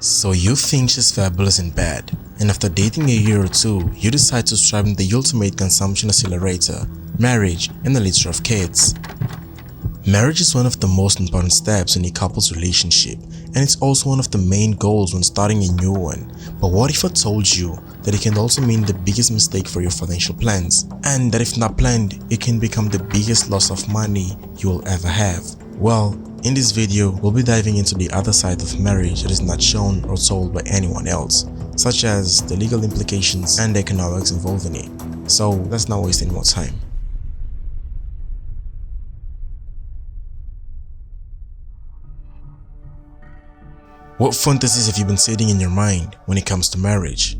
So you think she's fabulous in bed, and after dating a year or two, you decide to strive in the ultimate consumption accelerator, marriage, and a litter of kids. Marriage is one of the most important steps in a couple's relationship, and it's also one of the main goals when starting a new one. But what if I told you that it can also mean the biggest mistake for your financial plans, and that if not planned, it can become the biggest loss of money you will ever have? Well, in this video, we'll be diving into the other side of marriage that is not shown or told by anyone else, such as the legal implications and the economics involved in it. So let's not waste any more time. What fantasies have you been setting in your mind when it comes to marriage?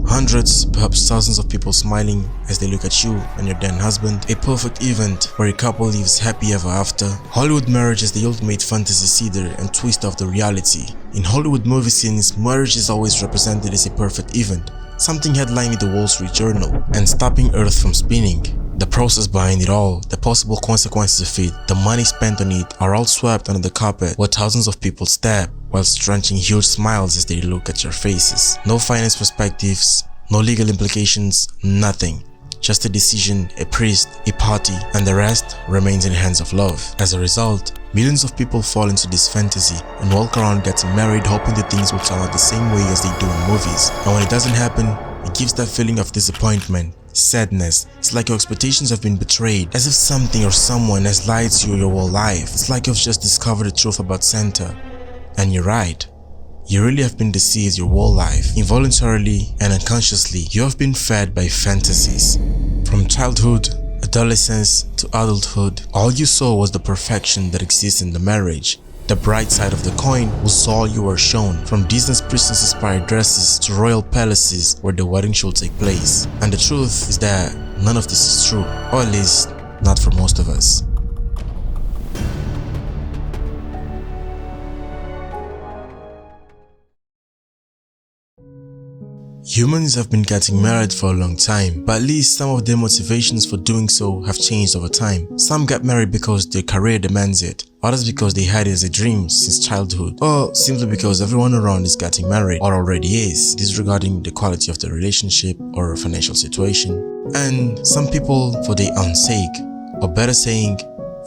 Hundreds, perhaps thousands of people smiling as they look at you and your then husband, a perfect event where a couple lives happy ever after. Hollywood marriage is the ultimate fantasy seeder and twist of the reality. In Hollywood movie scenes, marriage is always represented as a perfect event, something headlining the Wall Street Journal and stopping Earth from spinning. The process behind it all, the possible consequences of it, the money spent on it are all swept under the carpet where thousands of people stare whilst drenching huge smiles as they look at your faces. No finance perspectives, no legal implications, nothing. Just a decision, a priest, a party, and the rest remains in the hands of love. As a result, millions of people fall into this fantasy and walk around getting married hoping that things will turn out the same way as they do in movies. And when it doesn't happen, it gives that feeling of disappointment, sadness. It's like your expectations have been betrayed, as if something or someone has lied to you your whole life. It's like you've just discovered the truth about Santa. And you're right. You really have been deceived your whole life. Involuntarily and unconsciously, you have been fed by fantasies. From childhood, adolescence to adulthood, all you saw was the perfection that exists in the marriage. The bright side of the coin was all you were shown, from Disney's princess-inspired dresses to royal palaces where the wedding should take place. And the truth is that none of this is true, or at least not for most of us. Humans have been getting married for a long time, but at least some of their motivations for doing so have changed over time. Some get married because their career demands it, others because they had it as a dream since childhood, or simply because everyone around is getting married or already is, disregarding the quality of the relationship or financial situation. And some people for their own sake, or better saying,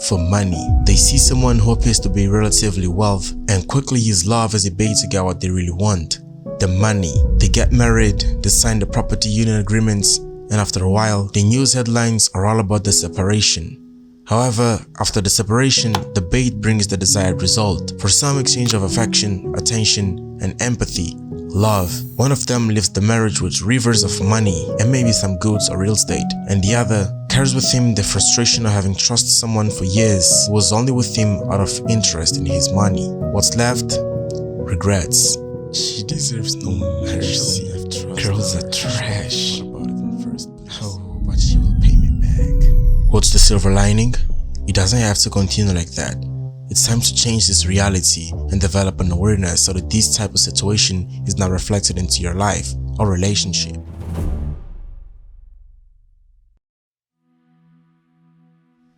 for money. They see someone who appears to be relatively wealthy and quickly use love as a bait to get what they really want. The money. They get married, they sign the property union agreements, and after a while, the news headlines are all about the separation. However, after the separation, the bait brings the desired result. For some, exchange of affection, attention, and empathy, love. One of them leaves the marriage with rivers of money and maybe some goods or real estate, and the other carries with him the frustration of having trusted someone for years who was only with him out of interest in his money. What's left? Regrets. She deserves no mercy. Girls are trash. Oh, but she will pay me back. What's the silver lining? It doesn't have to continue like that. It's time to change this reality and develop an awareness so that this type of situation is not reflected into your life or relationship.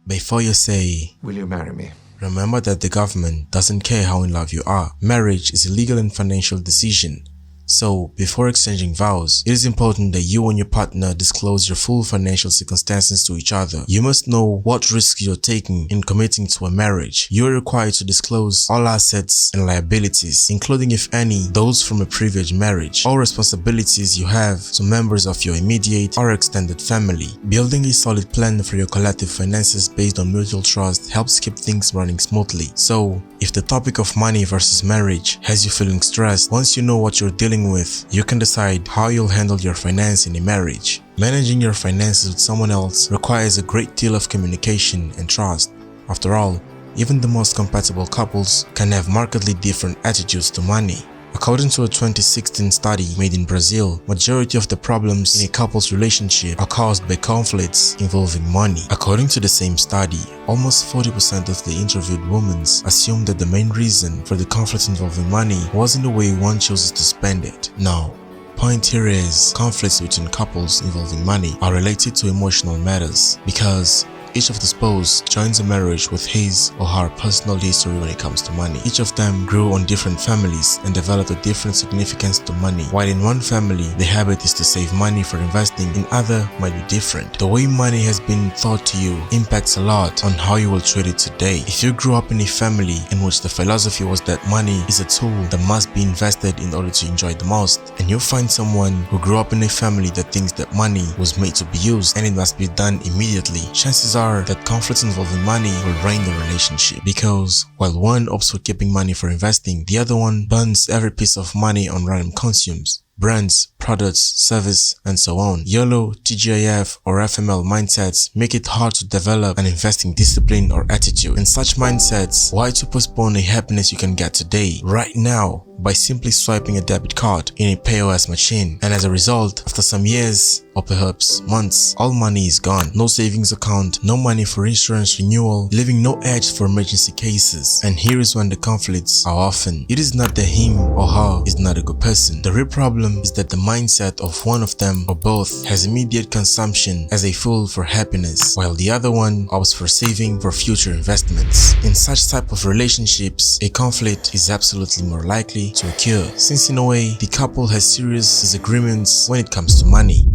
Before you say, "Will you marry me?" remember that the government doesn't care how in love you are. Marriage is a legal and financial decision. So, before exchanging vows, it is important that you and your partner disclose your full financial circumstances to each other. You must know what risks you're taking in committing to a marriage. You are required to disclose all assets and liabilities, including, if any, those from a previous marriage, all responsibilities you have to members of your immediate or extended family. Building a solid plan for your collective finances based on mutual trust helps keep things running smoothly. So, if the topic of money versus marriage has you feeling stressed, once you know what you're dealing with, you can decide how you'll handle your finance in a marriage. Managing your finances with someone else requires a great deal of communication and trust. After all, even the most compatible couples can have markedly different attitudes to money. According to a 2016 study made in Brazil, majority of the problems in a couple's relationship are caused by conflicts involving money. According to the same study, almost 40% of the interviewed women assumed that the main reason for the conflict involving money was in the way one chooses to spend it. Now, point here is conflicts between couples involving money are related to emotional matters, because Each of the spouse joins a marriage with his or her personal history when it comes to money. Each of them grew on different families and developed a different significance to money. While in one family, the habit is to save money for investing, in other might be different. The way money has been taught to you impacts a lot on how you will treat it today. If you grew up in a family in which the philosophy was that money is a tool that must be invested in order to enjoy the most, and you find someone who grew up in a family that thinks that money was made to be used and it must be done immediately, chances are that conflicts involving money will ruin the relationship, because while one opts for keeping money for investing, the other one burns every piece of money on random consumes. Brands, products, service, and so on. YOLO, TGIF, or FML mindsets make it hard to develop an investing discipline or attitude. In such mindsets, why to postpone a happiness you can get today, right now, by simply swiping a debit card in a POS machine, and as a result, after some years or perhaps months, all money is gone. No savings account, no money for insurance renewal, leaving no edge for emergency cases. And here is when the conflicts are often. It is not that him or her is not a good person. The real problem is that the mindset of one of them or both has immediate consumption as a fool for happiness, while the other one opts for saving for future investments. In such type of relationships, a conflict is absolutely more likely to occur, since in a way, the couple has serious disagreements when it comes to money.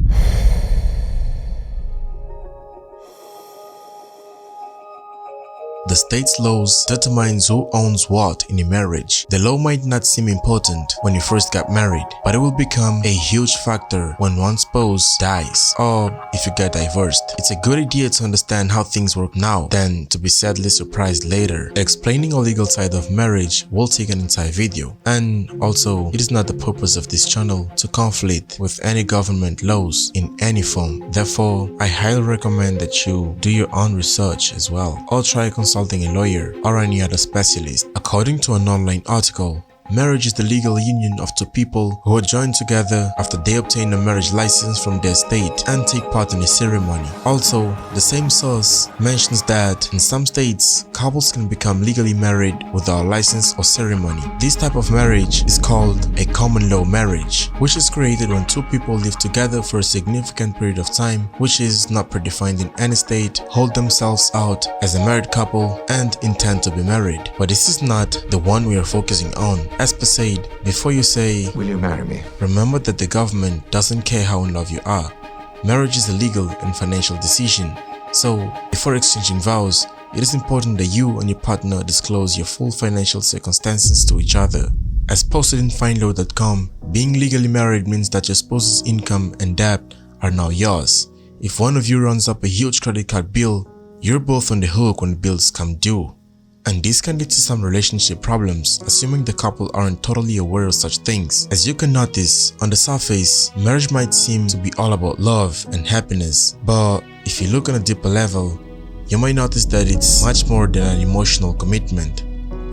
The state's laws determines who owns what in a marriage. The law might not seem important when you first got married, but it will become a huge factor when one spouse dies or if you get divorced. It's a good idea to understand how things work now than to be sadly surprised later. Explaining a legal side of marriage will take an entire video, and also it is not the purpose of this channel to conflict with any government laws in any form. Therefore, I highly recommend that you do your own research as well, or try consulting a lawyer or any other specialist. According to an online article, marriage is the legal union of two people who are joined together after they obtain a marriage license from their state and take part in a ceremony. Also, the same source mentions that in some states, couples can become legally married without a license or ceremony. This type of marriage is called a common law marriage, which is created when two people live together for a significant period of time, which is not predefined in any state, hold themselves out as a married couple, and intend to be married. But this is not the one we are focusing on. As per said, before you say, "Will you marry me?" remember that the government doesn't care how in love you are. Marriage is a legal and financial decision. So, before exchanging vows, it is important that you and your partner disclose your full financial circumstances to each other. As posted in findlaw.com, being legally married means that your spouse's income and debt are now yours. If one of you runs up a huge credit card bill, you're both on the hook when bills come due. And this can lead to some relationship problems, assuming the couple aren't totally aware of such things. As you can notice, on the surface, marriage might seem to be all about love and happiness, but if you look on a deeper level, you might notice that it's much more than an emotional commitment,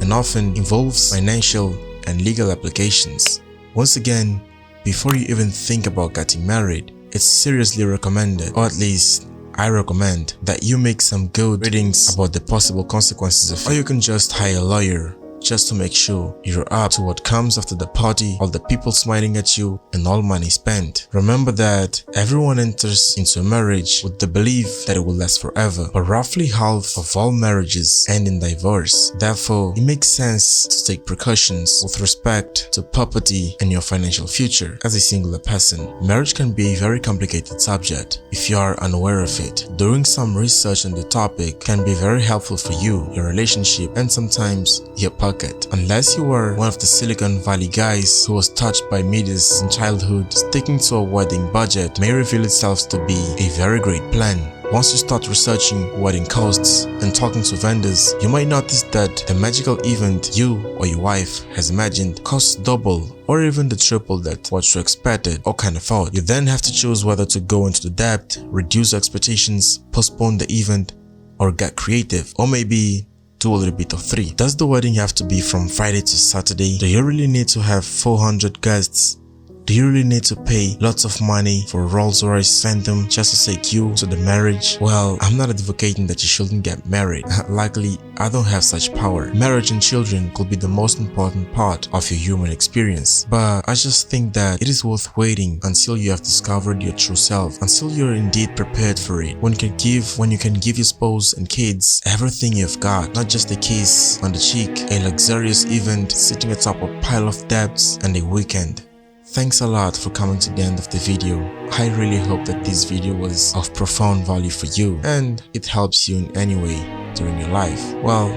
and often involves financial and legal applications. Once again, before you even think about getting married, it's seriously recommended, or at least I recommend, that you make some good readings about the possible consequences of it, or you can just hire a lawyer just to make sure you're up to what comes after the party, all the people smiling at you, and all money spent. Remember that everyone enters into a marriage with the belief that it will last forever, but roughly half of all marriages end in divorce. Therefore, it makes sense to take precautions with respect to property and your financial future. As a singular person, marriage can be a very complicated subject. If you are unaware of it, doing some research on the topic can be very helpful for you, your relationship, and sometimes your pocket. Unless you are one of the Silicon Valley guys who was touched by medias in childhood, sticking to a wedding budget may reveal itself to be a very great plan. Once you start researching wedding costs and talking to vendors, you might notice that the magical event you or your wife has imagined costs double or even the triple that what you expected or can afford. You then have to choose whether to go into the debt, reduce expectations, postpone the event, or get creative, or maybe do a little bit of three. Does the wedding have to be from Friday to Saturday? Do you really need to have 400 guests? Do you really need to pay lots of money for a Rolls-Royce Phantom just to take you to the marriage? Well, I'm not advocating that you shouldn't get married. Luckily, I don't have such power. Marriage and children could be the most important part of your human experience. But I just think that it is worth waiting until you have discovered your true self, until you're indeed prepared for it. When you can give your spouse and kids everything you've got, not just a kiss on the cheek, a luxurious event sitting atop a pile of debts, and a weekend. Thanks a lot for coming to the end of the video. I really hope that this video was of profound value for you and it helps you in any way during your life. Well,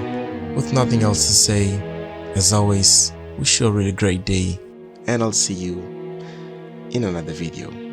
with nothing else to say, as always, wish you a really great day and I'll see you in another video.